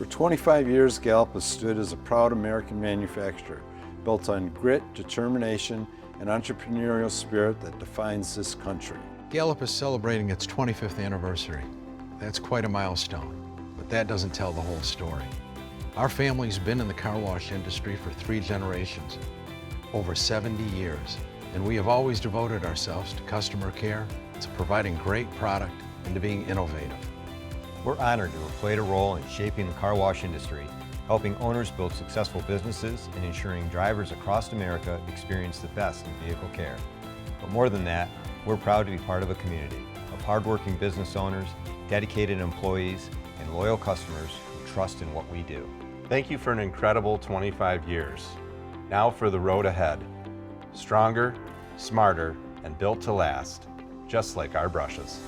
For 25 years, Gallop has stood as a proud American manufacturer, built on grit, determination, and entrepreneurial spirit that defines this country. Gallop is celebrating its 25th anniversary. That's quite a milestone, but that doesn't tell the whole story. Our family's been in the car wash industry for 3 generations, over 70 years, and we have always devoted ourselves to customer care, to providing great product, and to being innovative. We're honored to have played a role in shaping the car wash industry, helping owners build successful businesses and ensuring drivers across America experience the best in vehicle care. But more than that, we're proud to be part of a community of hardworking business owners, dedicated employees, and loyal customers who trust in what we do. Thank you for an incredible 25 years. Now for the road ahead. Stronger, smarter, and built to last, just like our brushes.